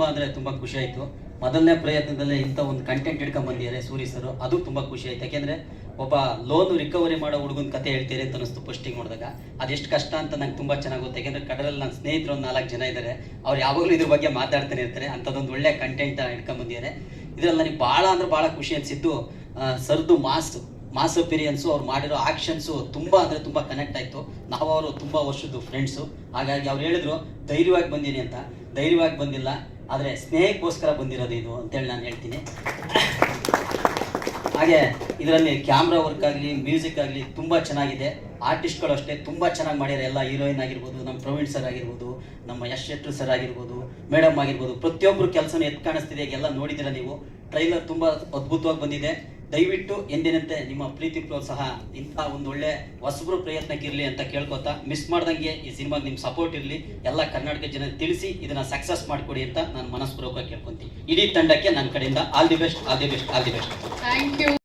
ಅಂದರೆ ತುಂಬ ಖುಷಿ ಆಯಿತು. ಮೊದಲನೇ ಪ್ರಯತ್ನದಲ್ಲೇ ಇಂಥ ಒಂದು ಕಂಟೆಂಟ್ ಹಿಡ್ಕೊಂಡು ಬಂದಿದ್ದಾರೆ ಸೂರಿ ಸರ್, ಅದು ತುಂಬ ಖುಷಿ ಆಯ್ತು. ಯಾಕೆಂದರೆ ಒಬ್ಬ ಲೋನ್ ರಿಕವರಿ ಮಾಡೋ ಹುಡುಗನ ಕತೆ ಹೇಳ್ತೀರಿ ಅಂತ ಅನಿಸ್ತು ಫಸ್ಟಿಗೆ ನೋಡಿದಾಗ. ಅದೆಷ್ಟು ಕಷ್ಟ ಅಂತ ನಂಗೆ ತುಂಬ ಚೆನ್ನಾಗಿ ಗೊತ್ತು. ಯಾಕೆಂದರೆ ಕಡಲಲ್ಲಿ ನನ್ನ ಸ್ನೇಹಿತರು ಒಂದು 4 ಜನ ಇದ್ದಾರೆ, ಅವ್ರು ಯಾವಾಗಲೂ ಇದ್ರ ಬಗ್ಗೆ ಮಾತಾಡ್ತಾನೆ ಇರ್ತಾರೆ. ಅಂಥದ್ದೊಂದು ಒಳ್ಳೆ ಕಂಟೆಂಟ್ ಹಿಡ್ಕೊಂಡು ಬಂದಿದ್ದಾರೆ. ಇದರಲ್ಲಿ ನನಗೆ ಭಾಳ ಅಂದ್ರೆ ಭಾಳ ಖುಷಿ ಅನಿಸಿದ್ದು ಸರ್ದು ಮಾಸ್ ಅಪಿರಿಯನ್ಸು, ಅವ್ರು ಮಾಡಿರೋ ಆಕ್ಷನ್ಸು ತುಂಬ ಅಂದರೆ ತುಂಬ ಕನೆಕ್ಟ್ ಆಯಿತು. ನಾವು ಅವರು ತುಂಬ ವರ್ಷದ್ದು ಫ್ರೆಂಡ್ಸು. ಹಾಗಾಗಿ ಅವ್ರು ಹೇಳಿದ್ರು ಧೈರ್ಯವಾಗಿ ಬಂದೀನಿ ಅಂತ. ಧೈರ್ಯವಾಗಿ ಬಂದಿಲ್ಲ, ಆದರೆ ಸ್ನೇಹಕ್ಕೋಸ್ಕರ ಬಂದಿರೋದು ಇದು ಅಂತೇಳಿ ನಾನು ಹೇಳ್ತೀನಿ. ಹಾಗೆ ಇದರಲ್ಲಿ ಕ್ಯಾಮ್ರಾ ವರ್ಕ್ ಆಗಲಿ, ಮ್ಯೂಸಿಕ್ ಆಗಲಿ ತುಂಬ ಚೆನ್ನಾಗಿದೆ. ಆರ್ಟಿಸ್ಟ್ಗಳು ಅಷ್ಟೇ ತುಂಬ ಚೆನ್ನಾಗಿ ಮಾಡ್ಯಾರ. ಎಲ್ಲ ಹೀರೋಯಿನ್ ಆಗಿರ್ಬೋದು, ನಮ್ಮ ಪ್ರವೀಣ್ ಸರ್ ಆಗಿರ್ಬೋದು, ನಮ್ಮ ಯಶ್ ಶೆಟ್ರು ಸರ್ ಆಗಿರ್ಬೋದು, ಮೇಡಮ್ ಆಗಿರ್ಬೋದು, ಪ್ರತಿಯೊಬ್ಬರು ಕೆಲಸನ ಎತ್ತು ಕಾಣಿಸ್ತಿದೆ. ಎಲ್ಲ ನೋಡಿದ್ದೀರ ನೀವು. ಟ್ರೈಲರ್ ತುಂಬ ಅದ್ಭುತವಾಗಿ ಬಂದಿದೆ. ದಯವಿಟ್ಟು ಎಂದಿನಂತೆ ನಿಮ್ಮ ಪ್ರೀತಿ ಪ್ರೋತ್ಸಾಹ ಇಂಥ ಒಂದು ಒಳ್ಳೆ ಹೊಸಬ್ರು ಪ್ರಯತ್ನಕ್ಕಿರಲಿ ಅಂತ ಕೇಳ್ಕೊತಾ, ಮಿಸ್ ಮಾಡ್ದಂಗೆ ಈ ಸಿನಿಮಾಗೆ ನಿಮ್ಮ ಸಪೋರ್ಟ್ ಇರಲಿ. ಎಲ್ಲ ಕರ್ನಾಟಕ ಜನ ತಿಳಿಸಿ ಇದನ್ನು ಸಕ್ಸಸ್ ಮಾಡಿಕೊಡಿ ಅಂತ ನಾನು ಮನಸ್ಪೂರ್ವಕವಾಗಿ ಕೇಳ್ಕೊತೀನಿ. ಇಡೀ ತಂಡಕ್ಕೆ ನನ್ನ ಕಡೆಯಿಂದ all the best, all the best, all the best. Thank you.